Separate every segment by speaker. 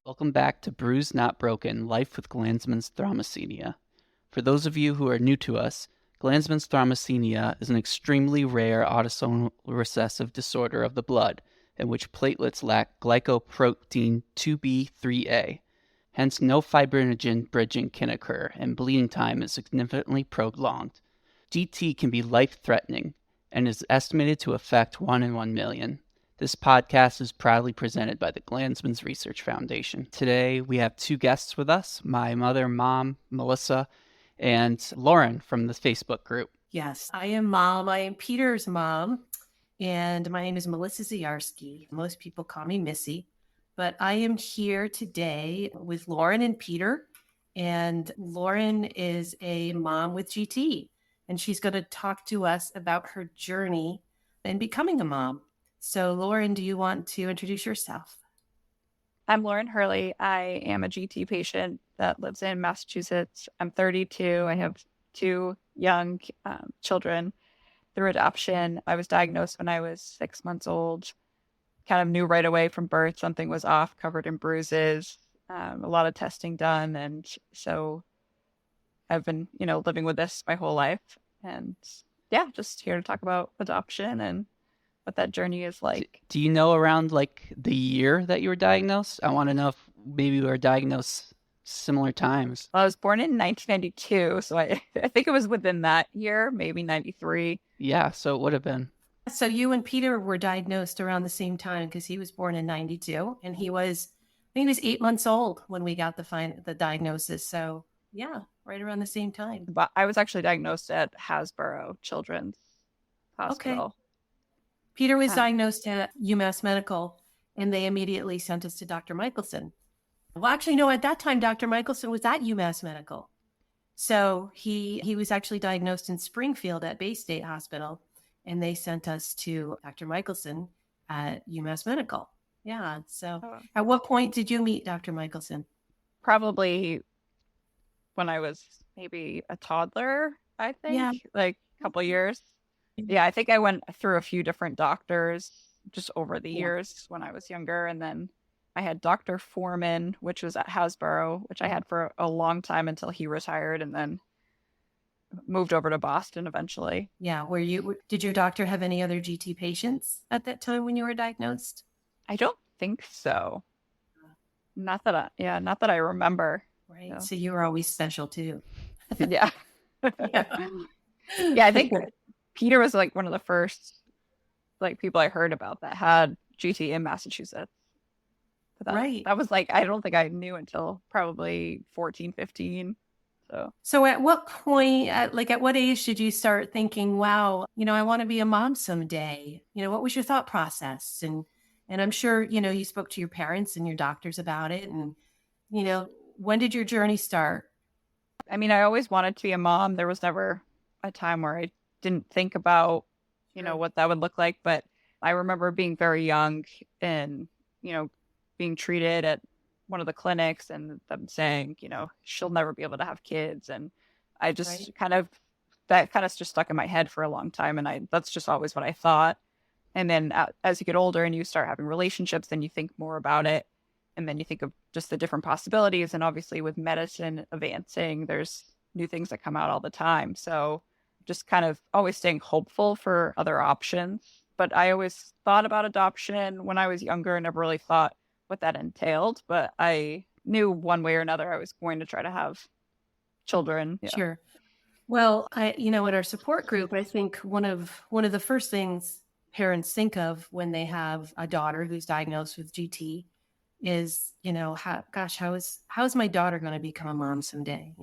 Speaker 1: Welcome back to Bruised Not Broken, Life with Glanzmann's Thrombasthenia. For those of you who are new to us, Glanzmann's Thrombasthenia is an extremely rare autosomal recessive disorder of the blood in which platelets lack glycoprotein 2b3a. Hence, no fibrinogen bridging can occur, and bleeding time is significantly prolonged. GT can be life-threatening and is estimated to affect 1 in 1 million. This podcast is proudly presented by the Glanzmann's Research Foundation. Today, we have two guests with us, my mom, Melissa, and Lauren from the Facebook group.
Speaker 2: Yes, I am mom. I am Peter's mom, and my name is Melissa Zdziarski. Most people call me Missy, but I am here today with Lauren and Peter, and Lauren is a mom with GT, and she's going to talk to us about her journey in becoming a mom. So, Lauren, do you want to introduce yourself?
Speaker 3: I'm Lauren Hurley. I am a GT patient that lives in Massachusetts. I'm 32. I have two young children through adoption. I was diagnosed when I was 6 months old. Kind of knew right away from birth something was off, covered in bruises, a lot of testing done. And so I've been, living with this my whole life. And yeah, just here to talk about adoption and what that journey is like.
Speaker 1: Do you know around the year that you were diagnosed? I want to know if maybe you were diagnosed similar times.
Speaker 3: Well, I was born in 1992, so I think it was within that year, maybe 93.
Speaker 1: Yeah, so it would have been.
Speaker 2: So you and Peter were diagnosed around the same time because he was born in 92 and I think he was 8 months old when we got the diagnosis. So yeah, right around the same time.
Speaker 3: But I was actually diagnosed at Hasbro Children's Hospital.
Speaker 2: Okay. Peter was diagnosed at UMass Medical, and they immediately sent us to Dr. Michelson. Well, actually, no, at that time, Dr. Michelson was at UMass Medical. So he was actually diagnosed in Springfield at Bay State Hospital, and they sent us to Dr. Michelson at UMass Medical. Yeah. So At what point did you meet Dr. Michelson?
Speaker 3: Probably when I was maybe a toddler, I think. Yeah. Like a couple years. Yeah, I think I went through a few different doctors just over the years when I was younger. And then I had Dr. Foreman, which was at Hasbro, which I had for a long time until he retired and then moved over to Boston eventually.
Speaker 2: Yeah. Did your doctor have any other GT patients at that time when you were diagnosed?
Speaker 3: I don't think so. Not that I remember.
Speaker 2: Right. So you were always special too.
Speaker 3: Yeah. Yeah, I think Peter was one of the first people I heard about that had GT in Massachusetts.
Speaker 2: Right.
Speaker 3: That was I don't think I knew until probably 14, 15.
Speaker 2: So at what point, at what age did you start thinking, wow, I want to be a mom someday? What was your thought process? And I'm sure, you spoke to your parents and your doctors about it. And, when did your journey start?
Speaker 3: I mean, I always wanted to be a mom. There was never a time where I didn't think about, what that would look like. But I remember being very young and, being treated at one of the clinics and them saying, she'll never be able to have kids. And I just that just stuck in my head for a long time. And that's just always what I thought. And then as you get older and you start having relationships, then you think more about it. And then you think of just the different possibilities. And obviously with medicine advancing, there's new things that come out all the time. So just kind of always staying hopeful for other options. But I always thought about adoption when I was younger and never really thought what that entailed. But I knew one way or another I was going to try to have children.
Speaker 2: Yeah. Sure. Well, in our support group, I think one of the first things parents think of when they have a daughter who's diagnosed with GT is, how is my daughter going to become a mom someday?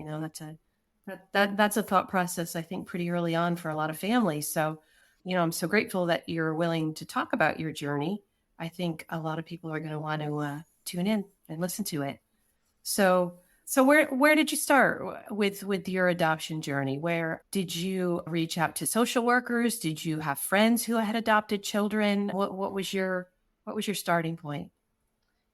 Speaker 2: That's a thought process, I think, pretty early on for a lot of families. So, I'm so grateful that you're willing to talk about your journey. I think a lot of people are going to want to tune in and listen to it. So where did you start with your adoption journey? Where did you reach out to social workers? Did you have friends who had adopted children? What was your starting point?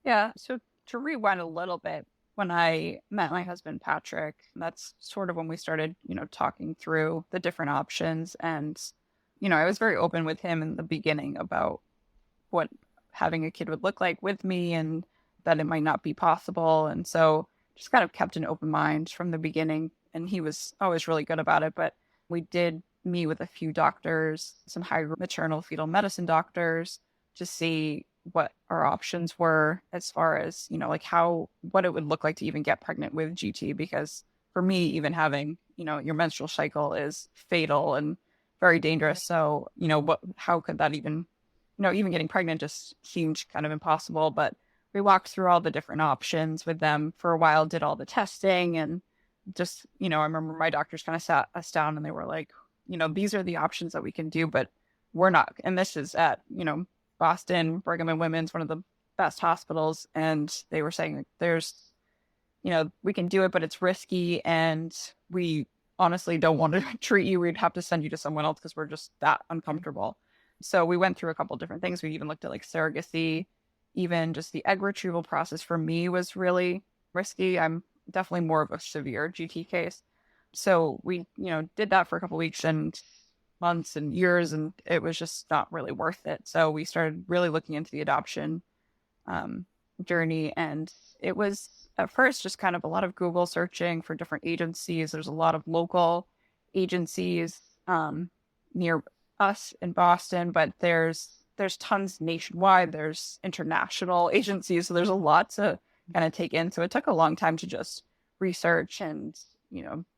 Speaker 3: Yeah. So to rewind a little bit, when I met my husband, Patrick, that's sort of when we started, talking through the different options. And, I was very open with him in the beginning about what having a kid would look like with me and that it might not be possible. And so just kind of kept an open mind from the beginning. And he was always really good about it. But we did meet with a few doctors, some high maternal fetal medicine doctors, to see what our options were as far as, like what it would look like to even get pregnant with GT. Because for me, even having, your menstrual cycle is fatal and very dangerous. So, how could that even, even getting pregnant just seemed kind of impossible. But we walked through all the different options with them for a while, did all the testing, and just, I remember my doctors kind of sat us down and they were like, these are the options that we can do, but we're not. And this is at, Boston, Brigham and Women's, one of the best hospitals. And they were saying there's, we can do it, but it's risky. And we honestly don't want to treat you. We'd have to send you to someone else because we're just that uncomfortable. So we went through a couple different things. We even looked at like surrogacy, even just the egg retrieval process for me was really risky. I'm definitely more of a severe GT case. So we, did that for a couple weeks and months and years, and it was just not really worth it. So we started really looking into the adoption journey, and it was at first just kind of a lot of Google searching for different agencies. There's a lot of local agencies near us in Boston, but there's tons nationwide. There's international agencies, so there's a lot to kind of take in. So it took a long time to just research and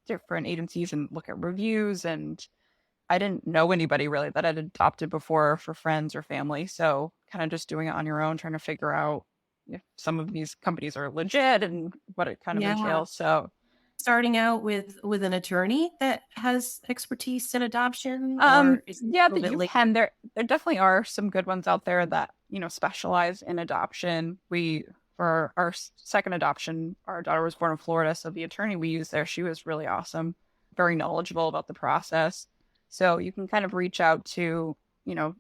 Speaker 3: different agencies and look at reviews. And I didn't know anybody really that had adopted before for friends or family. So kind of just doing it on your own, trying to figure out if some of these companies are legit and what it kind of entails. So
Speaker 2: starting out with an attorney that has expertise in adoption?
Speaker 3: You can. There definitely are some good ones out there that, specialize in adoption. For our second adoption, our daughter was born in Florida. So the attorney we used there, she was really awesome, very knowledgeable about the process. So you can kind of reach out to,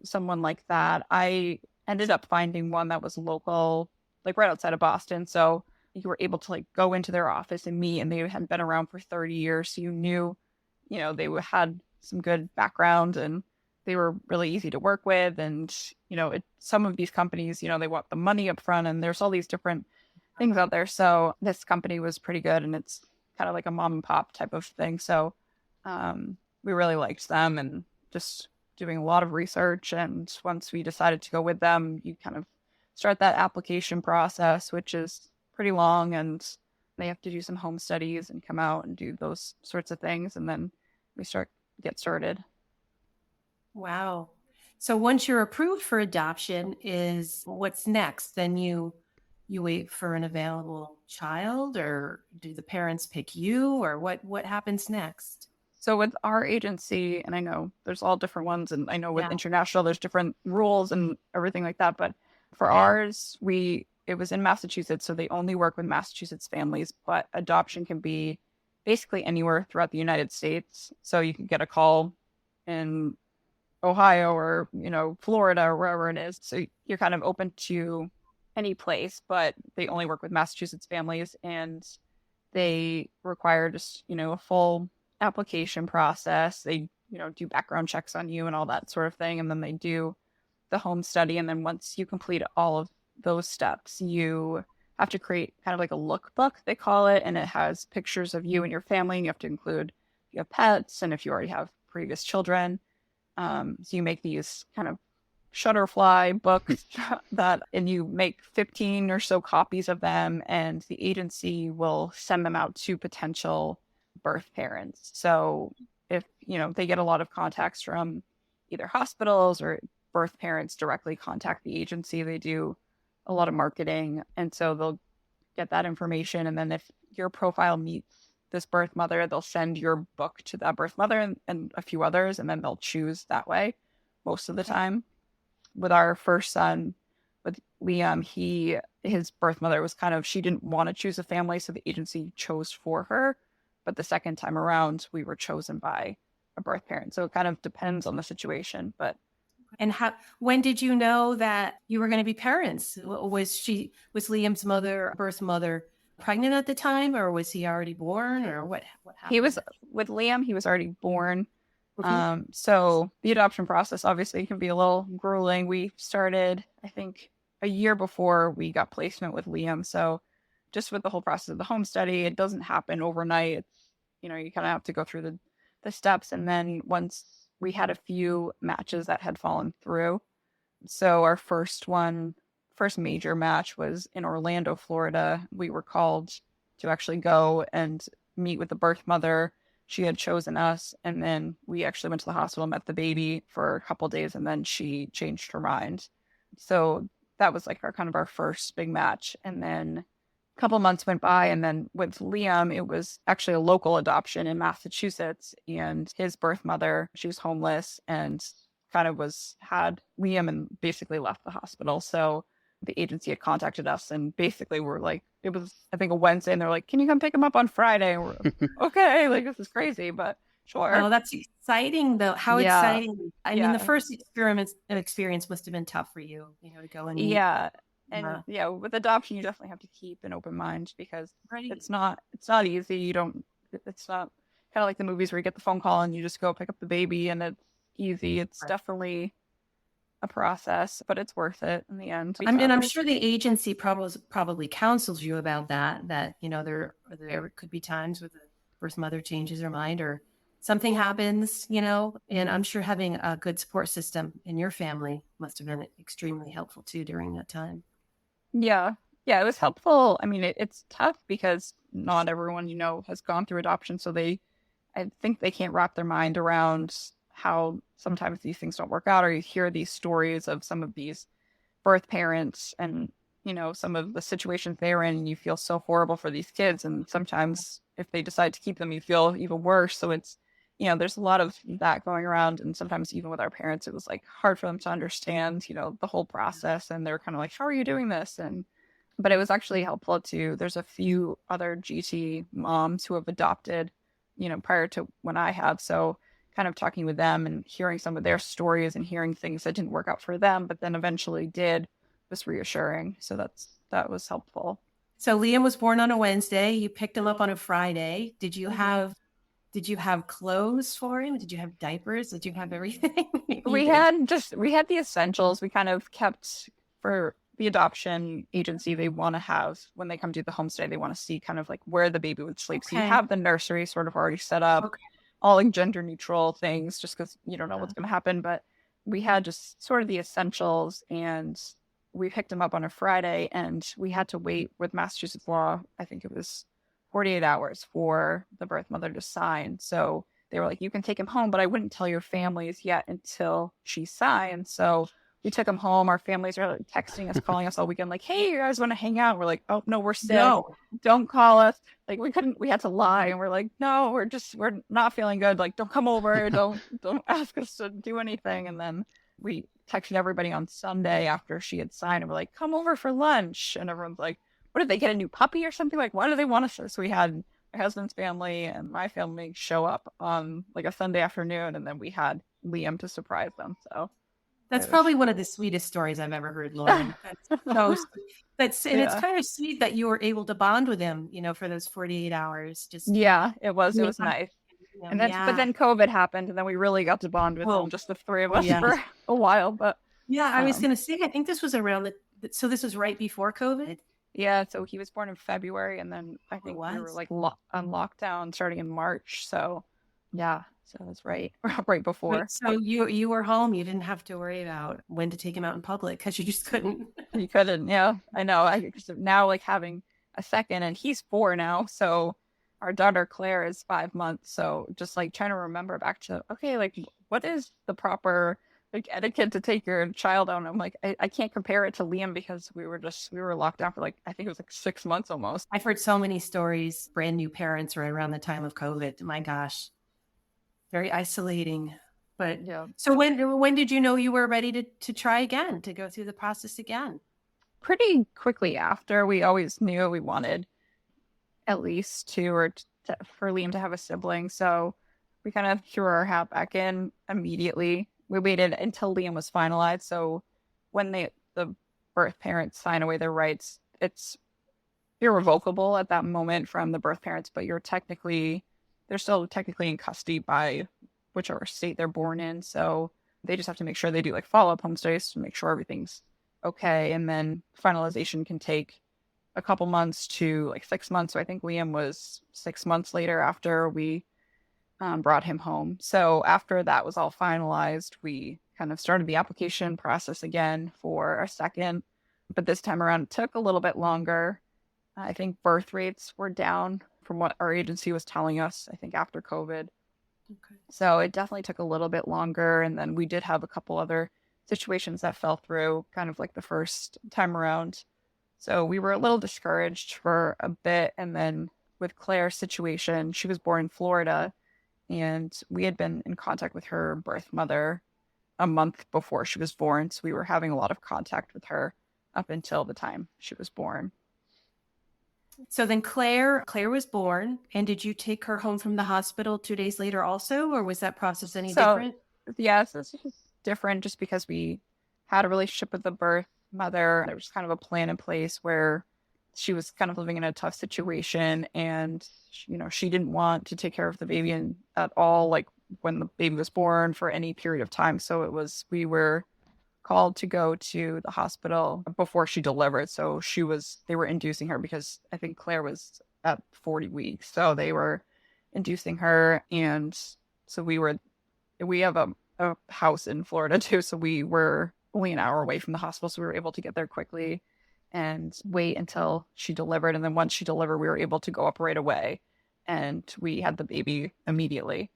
Speaker 3: someone like that. I ended up finding one that was local, like right outside of Boston. So you were able to like go into their office and meet, and they had been around for 30 years. So you knew, they had some good background and they were really easy to work with. And, some of these companies, they want the money up front, and there's all these different things out there. So this company was pretty good, and it's kind of like a mom and pop type of thing. So we really liked them, and just doing a lot of research. And once we decided to go with them, you kind of start that application process, which is pretty long, and they have to do some home studies and come out and do those sorts of things. And then we get started.
Speaker 2: Wow. So once you're approved for adoption, what's next? Then you wait for an available child, or do the parents pick you, or what happens next?
Speaker 3: So with our agency, and I know there's all different ones, and I know with international, there's different rules and everything like that. But for ours, it was in Massachusetts, so they only work with Massachusetts families, but adoption can be basically anywhere throughout the United States. So you can get a call in Ohio or, Florida or wherever it is. So you're kind of open to any place, but they only work with Massachusetts families, and they require just, a full application process. They, do background checks on you and all that sort of thing. And then they do the home study. And then once you complete all of those steps, you have to create kind of like a lookbook, they call it. And it has pictures of you and your family. And you have to include if you have pets and if you already have previous children. So you make these kind of Shutterfly books and you make 15 or so copies of them, and the agency will send them out to potential birth parents. So if, they get a lot of contacts from either hospitals or birth parents directly contact the agency, they do a lot of marketing. And so they'll get that information. And then if your profile meets this birth mother, they'll send your book to that birth mother and a few others, and then they'll choose that way most of the time. With our first son, with Liam, his birth mother was she didn't want to choose a family, so the agency chose for her. But the second time around, we were chosen by a birth parent. So it kind of depends on the situation.
Speaker 2: And when did you know that you were going to be parents? Was Liam's birth mother, pregnant at the time, or was he already born, or what happened?
Speaker 3: With Liam, he was already born. So the adoption process obviously can be a little grueling. We started, I think, a year before we got placement with Liam. So just with the whole process of the home study, it doesn't happen overnight. It's, you kind of have to go through the steps. And then once we had a few matches that had fallen through. So our first major match was in Orlando, Florida. We were called to actually go and meet with the birth mother. She had chosen us, and then we actually went to the hospital, met the baby for a couple of days, and then she changed her mind. So that was like our first big match. And then a couple months went by, and then with Liam, it was actually a local adoption in Massachusetts, and his birth mother, she was homeless and had Liam and basically left the hospital. So the agency had contacted us, and basically we're like, it was, I think, a Wednesday, and they're like, can you come pick him up on Friday? And we're okay, like, this is crazy, but sure.
Speaker 2: Oh, that's exciting, though. How exciting. I mean, the first experience must have been tough for you, to go and meet.
Speaker 3: Yeah. And with adoption, you definitely have to keep an open mind, because it's not easy. It's not kind of like the movies where you get the phone call and you just go pick up the baby and it's easy. It's definitely a process, but it's worth it in the end.
Speaker 2: I'm sure the agency probably counsels you about that there could be times where the birth mother changes her mind or something happens, and I'm sure having a good support system in your family must have been extremely helpful too during that time.
Speaker 3: Yeah, it was helpful. I mean, it's tough because not everyone, has gone through adoption, so I think they can't wrap their mind around how sometimes these things don't work out, or you hear these stories of some of these birth parents and, some of the situations they're in, and you feel so horrible for these kids. And sometimes if they decide to keep them, you feel even worse. So it's, there's a lot of that going around. And sometimes even with our parents, it was like hard for them to understand, the whole process. And they're kind of like, how are you doing this? But it was actually helpful too. There's a few other GT moms who have adopted, prior to when I have. So kind of talking with them and hearing some of their stories and hearing things that didn't work out for them, but then eventually did, was reassuring. So that was helpful.
Speaker 2: So Liam was born on a Wednesday. You picked him up on a Friday. Did you have clothes for him? Did you have diapers? Did you have everything?
Speaker 3: We had the essentials. We kind of kept, for the adoption agency, they want to have, when they come do the homestay, they want to see kind of like where the baby would sleep. Okay. So you have the nursery sort of already set up. Okay. All like gender neutral things, just because you don't know what's going to happen. But we had just sort of the essentials, and we picked him up on a Friday, and we had to wait with Massachusetts law. I think it was 48 hours for the birth mother to sign. So they were like, you can take him home, but I wouldn't tell your families yet until she signed. So we took him home. Our families are like texting us, calling us all weekend, like, hey, you guys want to hang out? We're like, oh no, we're sick. No. Don't call us. Like, we had to lie, and we're like, no, we're not feeling good. Like, don't come over. Don't ask us to do anything. And then we texted everybody on Sunday after she had signed, and we're like, come over for lunch. And everyone's like, what, did they get a new puppy or something? Like, why do they want us? So we had my husband's family and my family show up on like a Sunday afternoon, and then we had Liam to surprise them. So
Speaker 2: that's probably one of the sweetest stories I've ever heard, Lauren. It's kind of sweet that you were able to bond with him, for those 48 hours.
Speaker 3: It was nice. And then, but then COVID happened, and then we really got to bond with him, just the three of us for a while. But
Speaker 2: I was going to say, I think this was around so this was right before COVID.
Speaker 3: Yeah, so he was born in February, and then I think we were like on lockdown starting in March. So so that's right before.
Speaker 2: Right, so you were home. You didn't have to worry about when to take him out in public because you just couldn't.
Speaker 3: You couldn't. Yeah, I know. Now like having a second, and he's 4 now. So our daughter Claire is 5 months. So just like trying to remember back to, okay, like what is the proper like etiquette to take your child out? And I'm like, I can't compare it to Liam because we were locked down for like, I think it was like 6 months almost.
Speaker 2: I've heard so many stories, brand new parents right around the time of COVID. My gosh, very isolating. But so when did you know you were ready to try again, to go through the process again?
Speaker 3: Pretty quickly after. We always knew we wanted at least 2 or for Liam to have a sibling. So we kind of threw our hat back in immediately. We waited until Liam was finalized. So when the birth parents sign away their rights, it's irrevocable at that moment from the birth parents, but they're still technically in custody by whichever state they're born in. So they just have to make sure they do like follow-up home stays to make sure everything's okay. And then finalization can take a couple months to like 6 months. So I think Liam was 6 months later after we brought him home. So after that was all finalized, we kind of started the application process again for a second. But this time around, it took a little bit longer. I think birth rates were down from what our agency was telling us, I think after COVID.
Speaker 2: Okay.
Speaker 3: So it definitely took a little bit longer. And then we did have a couple other situations that fell through kind of like the first time around. So we were a little discouraged for a bit. And then with Claire's situation, she was born in Florida, and we had been in contact with her birth mother a month before she was born. So we were having a lot of contact with her up until the time she was born.
Speaker 2: So then Claire was born, and did you take her home from the hospital 2 days later also, or was that process any different?
Speaker 3: Yes, this is different just because we had a relationship with the birth mother. There was kind of a plan in place where she was kind of living in a tough situation, and she didn't want to take care of the baby at all, like when the baby was born, for any period of time. So we were called to go to the hospital before she delivered. So they were inducing her because I think Claire was at 40 weeks. So they were inducing her. And so we have a house in Florida too. So we were only an hour away from the hospital. So we were able to get there quickly and wait until she delivered. And then once she delivered, we were able to go up right away, and we had the baby immediately.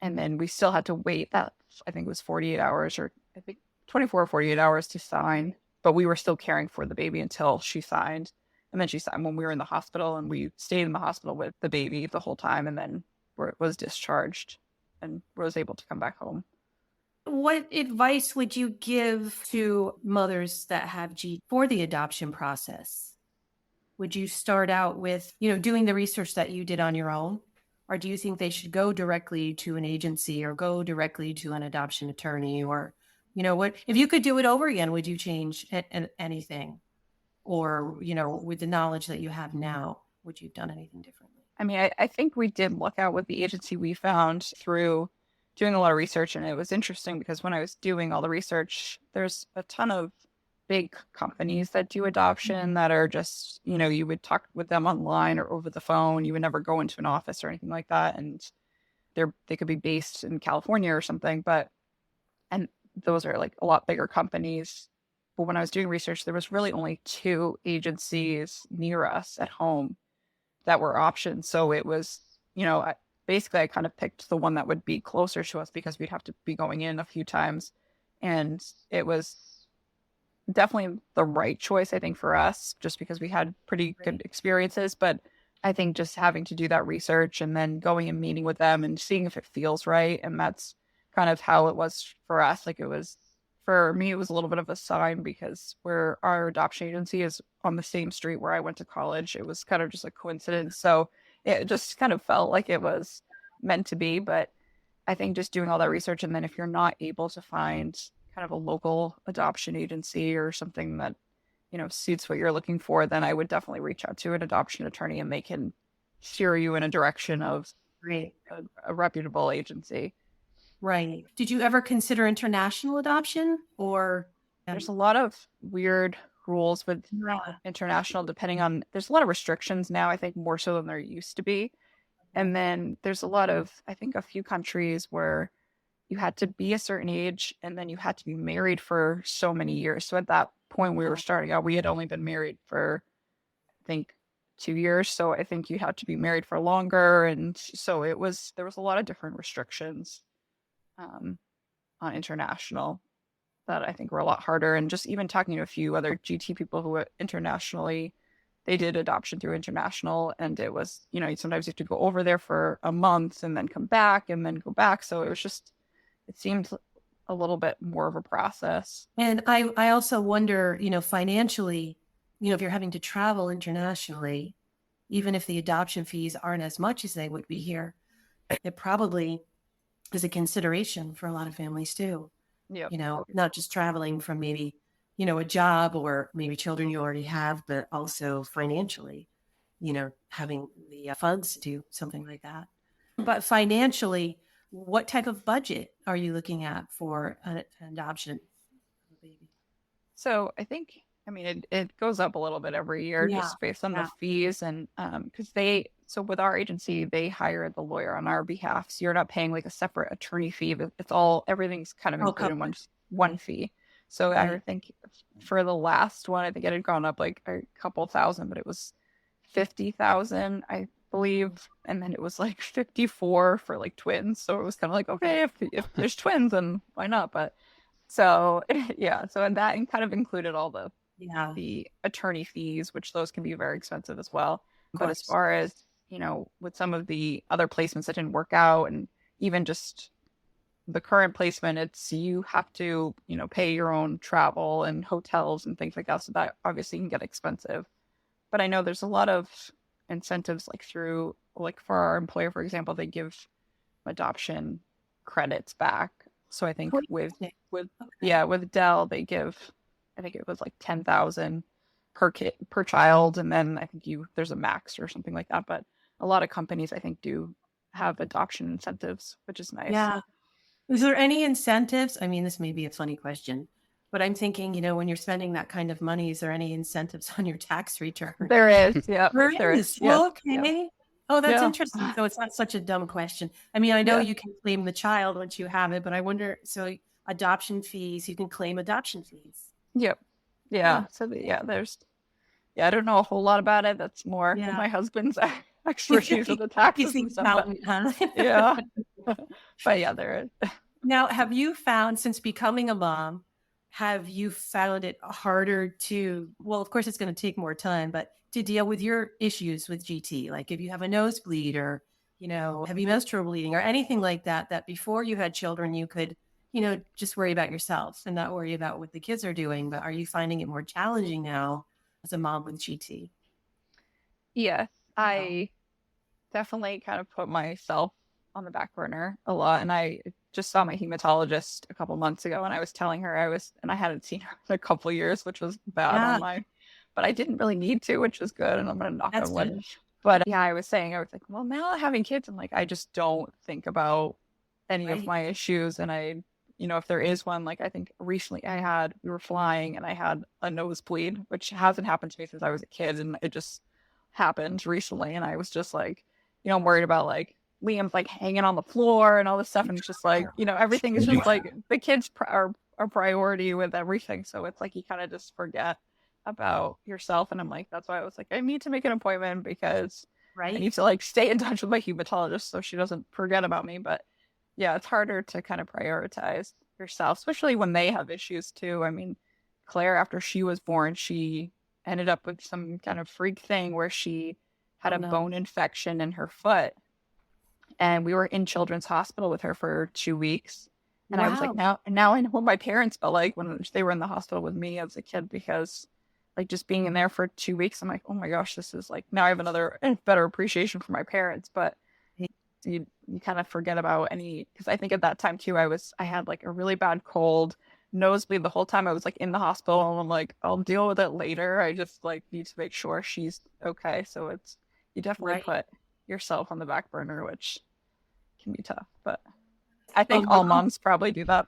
Speaker 3: And then we still had to wait that, I think it was 48 hours, or I think 24 or 48 hours to sign, but we were still caring for the baby until she signed. And then she signed when we were in the hospital, and we stayed in the hospital with the baby the whole time, and then was discharged and was able to come back home.
Speaker 2: What advice would you give to mothers that have G for the adoption process? Would you start out with, doing the research that you did on your own? Or do you think they should go directly to an agency or go directly to an adoption attorney? Or, what, if you could do it over again, would you change anything? Or, with the knowledge that you have now, would you have done anything differently?
Speaker 3: I mean, I think we did look out with the agency we found through doing a lot of research, and it was interesting because when I was doing all the research, there's a ton of big companies that do adoption that are just, you would talk with them online or over the phone. You would never go into an office or anything like that. And they could be based in California or something, and those are like a lot bigger companies. But when I was doing research, there was really only 2 agencies near us at home that were options. So it was, basically I kind of picked the one that would be closer to us because we'd have to be going in a few times. And it was definitely the right choice, I think, for us, just because we had pretty good experiences. But I think just having to do that research and then going and meeting with them and seeing if it feels right. And that's kind of how it was for us. Like, it was, for me, it was a little bit of a sign because our adoption agency is on the same street where I went to college. It was kind of just a coincidence. So it just kind of felt like it was meant to be. But I think just doing all that research, and then if you're not able to find kind of a local adoption agency or something that, suits what you're looking for, then I would definitely reach out to an adoption attorney, and they can steer you in a direction of a reputable agency.
Speaker 2: Right. Did you ever consider international adoption, or?
Speaker 3: There's a lot of weird rules with international, there's a lot of restrictions now, I think more so than there used to be. And then there's I think a few countries where you had to be a certain age and then you had to be married for so many years. So at that point we were starting out, we had only been married for, I think, 2 years. So I think you had to be married for longer. And so there was a lot of different restrictions on international that I think were a lot harder. And just even talking to a few other GT people who were internationally, they did adoption through international, and it was, sometimes you have to go over there for a month and then come back and then go back. So it seemed a little bit more of a process.
Speaker 2: And I also wonder, financially, if you're having to travel internationally, even if the adoption fees aren't as much as they would be here, it probably is a consideration for a lot of families too.
Speaker 3: Yep.
Speaker 2: Not just traveling from maybe, a job or maybe children you already have, but also financially, having the funds to do something like that. But financially, what type of budget are you looking at for an adoption of a baby?
Speaker 3: So I think, I mean, it goes up a little bit every year
Speaker 2: Yeah.
Speaker 3: just based on the
Speaker 2: Yeah.
Speaker 3: fees. And because so with our agency, they hire the lawyer on our behalf. So you're not paying like a separate attorney fee, but everything's kind of
Speaker 2: Oh,
Speaker 3: included in
Speaker 2: covered.
Speaker 3: one fee. So I
Speaker 2: Right.
Speaker 3: think for the last one, I think it had gone up like a couple thousand, but it was 50,000, I believe. And then it was like 54 for like twins. So it was kind of like, okay, if there's twins, then why not? But so yeah, so and that kind of included all
Speaker 2: Yeah. Of
Speaker 3: the attorney fees, which those can be very expensive as well. But as
Speaker 2: course.
Speaker 3: far as, with some of the other placements that didn't work out, and even just the current placement, it's you have to, pay your own travel and hotels and things like that. So that obviously can get expensive. But I know there's a lot of incentives like through, like for our employer, for example, they give adoption credits back. So I think
Speaker 2: Oh,
Speaker 3: with
Speaker 2: interesting.
Speaker 3: with
Speaker 2: Okay.
Speaker 3: with Dell they give, I think it was like 10,000 per kid per child, and then I think there's a max or something like that. But a lot of companies I think do have adoption incentives, which is nice.
Speaker 2: Yeah. Is there any incentives? I mean, this may be a funny question, but I'm thinking, when you're spending that kind of money, is there any incentives on your tax return?
Speaker 3: There is, yeah,
Speaker 2: There
Speaker 3: there is,
Speaker 2: is.
Speaker 3: yes,
Speaker 2: Well,
Speaker 3: yeah,
Speaker 2: okay. Oh, that's
Speaker 3: yeah,
Speaker 2: interesting. So it's not such a dumb question. I mean, I know
Speaker 3: yeah,
Speaker 2: you can claim the child once you have it, but I wonder, so adoption fees, you can claim adoption fees.
Speaker 3: yep,
Speaker 2: Huh.
Speaker 3: yeah. So I don't know a whole lot about it. That's more
Speaker 2: Yeah.
Speaker 3: my husband's expertise with the taxes
Speaker 2: He's the
Speaker 3: and stuff. But
Speaker 2: accountant, huh?
Speaker 3: yeah, but yeah, there is.
Speaker 2: Now, have you found, since becoming a mom, have you found it harder to, well, of course, it's going to take more time, but to deal with your issues with GT? Like if you have a nosebleed or, heavy menstrual bleeding or anything like that, that before you had children, you could, just worry about yourself and not worry about what the kids are doing. But are you finding it more challenging now as a mom with GT?
Speaker 3: Yes, I definitely kind of put myself on the back burner a lot. And I just saw my hematologist a couple months ago, and I was telling her and I hadn't seen her in a couple years, which was bad
Speaker 2: Yeah,
Speaker 3: on but I didn't really need to, which was good. And I'm going to knock
Speaker 2: that's
Speaker 3: on wood.
Speaker 2: good.
Speaker 3: But yeah, I was like, well, now having kids, I'm like, I just don't think about any of
Speaker 2: Right.
Speaker 3: my issues. And if there is one, like I think recently we were flying and I had a nosebleed, which hasn't happened to me since I was a kid. And it just happened recently. And I was just like, I'm worried about like Liam's like hanging on the floor and all this stuff. And it's just like, everything is just like the kids are priority with everything. So it's like you kind of just forget about yourself. And I'm like, that's why I was like, I need to make an appointment because I
Speaker 2: Right.
Speaker 3: need to like stay in touch with my hematologist so she doesn't forget about me. But yeah, it's harder to kind of prioritize yourself, especially when they have issues too. I mean, Claire, after she was born, she ended up with some kind of freak thing where she had
Speaker 2: Oh,
Speaker 3: a
Speaker 2: no.
Speaker 3: bone infection in her foot. And we were in children's hospital with her for 2 weeks. And I was like,
Speaker 2: Wow.
Speaker 3: now I know what my parents felt like when they were in the hospital with me as a kid, because like just being in there for 2 weeks, I'm like, oh my gosh, this is like, now I have another better appreciation for my parents. But you kind of forget about because I think at that time too, I had like a really bad cold, nosebleed the whole time I was like in the hospital, and I'm like, I'll deal with it later. I just like need to make sure she's okay. So you definitely
Speaker 2: Right.
Speaker 3: put yourself on the back burner, which can be tough. But I
Speaker 2: A
Speaker 3: think all
Speaker 2: mom.
Speaker 3: moms probably do that.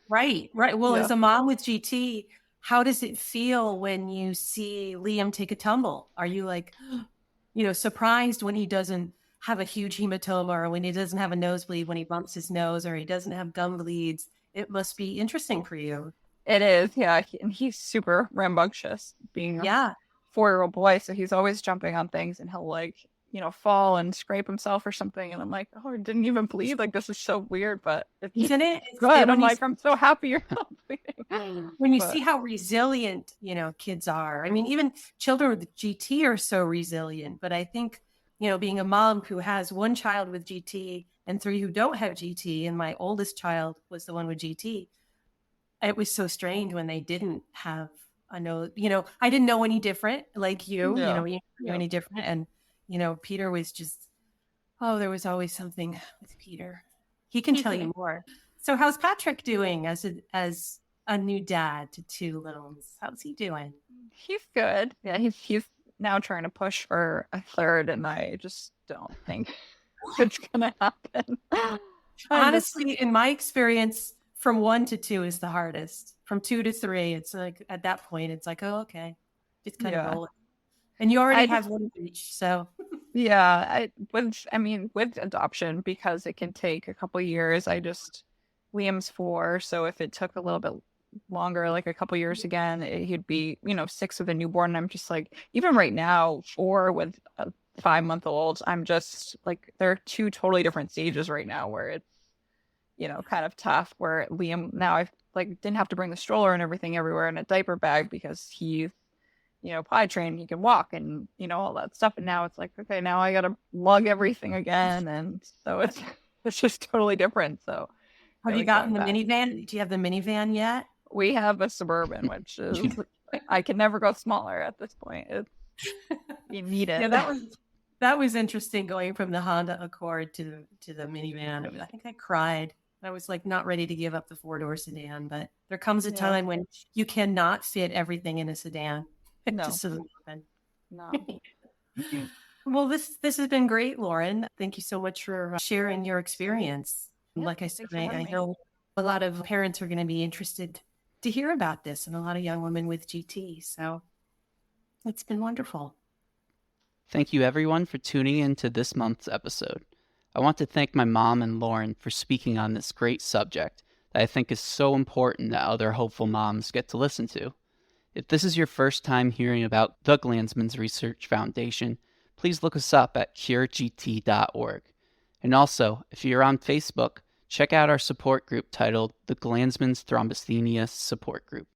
Speaker 2: Right. Right. Well,
Speaker 3: Yeah.
Speaker 2: as a mom with GT, how does it feel when you see Liam take a tumble? Are you like, surprised when he doesn't have a huge hematoma or when he doesn't have a nosebleed, when he bumps his nose or he doesn't have gum bleeds? It must be interesting for you.
Speaker 3: It is, yeah. And he's super rambunctious, being a
Speaker 2: Yeah.
Speaker 3: 4-year-old boy. So he's always jumping on things, and he'll like, fall and scrape himself or something. And I'm like, oh, it didn't even bleed. Like, this is so weird, but it's
Speaker 2: Isn't it?
Speaker 3: good.
Speaker 2: When
Speaker 3: I'm like, I'm so happy you're not bleeding.
Speaker 2: when you
Speaker 3: But
Speaker 2: see how resilient, kids are. I mean, even children with GT are so resilient, but I think, being a mom who has one child with GT and 3 who don't have GT, and my oldest child was the one with GT, it was so strange when they didn't have I didn't know any different like
Speaker 3: yeah.
Speaker 2: you knew
Speaker 3: Yeah.
Speaker 2: any different. And, Peter was just, oh, there was always something with Peter. He can tell you more. So how's Patrick doing as a new dad to 2 little ones? How's he doing?
Speaker 3: He's good. Yeah, he's now trying to push for a third, and I just don't think it's gonna happen. I just
Speaker 2: Honestly, in my experience, from 1 to 2 is the hardest. From 2 to 3, it's like at that point, it's like, oh, okay, just kind of roll it. And you already have one of each, so
Speaker 3: yeah. With adoption, because it can take a couple years. Liam's 4, so if it took a little bit longer, like a couple years again, he'd be 6 with a newborn. And I'm just like, even right now, 4 with a 5-month-old, I'm just like, there are 2 totally different stages right now where it's kind of tough. Where Liam now, I've like didn't have to bring the stroller and everything everywhere in a diaper bag because he's potty trained, he can walk and all that stuff. And now it's like, okay, now I gotta lug everything again, and so it's just totally different. So
Speaker 2: have you gotten the minivan? Do you have the minivan yet?
Speaker 3: We have a Suburban, which is I can never go smaller at this point. You need it.
Speaker 2: Yeah, that was interesting, going from the Honda Accord to the minivan. I think I cried. I was like not ready to give up the 4-door sedan, but there comes a time when you cannot fit everything in a sedan. It just doesn't happen.
Speaker 3: No.
Speaker 2: Well, this has been great, Lauren. Thank you so much for sharing your experience.
Speaker 3: Yeah,
Speaker 2: like I said, I know a lot of parents are going to be interested to hear about this, and a lot of young women with GT. So it's been wonderful.
Speaker 1: Thank you, everyone, for tuning in to this month's episode. I want to thank my mom and Lauren for speaking on this great subject that I think is so important that other hopeful moms get to listen to. If this is your first time hearing about the Glanzmann's Research Foundation, please look us up at curegt.org. And also, if you're on Facebook, check out our support group titled the Glanzmann's Thrombasthenia Support Group.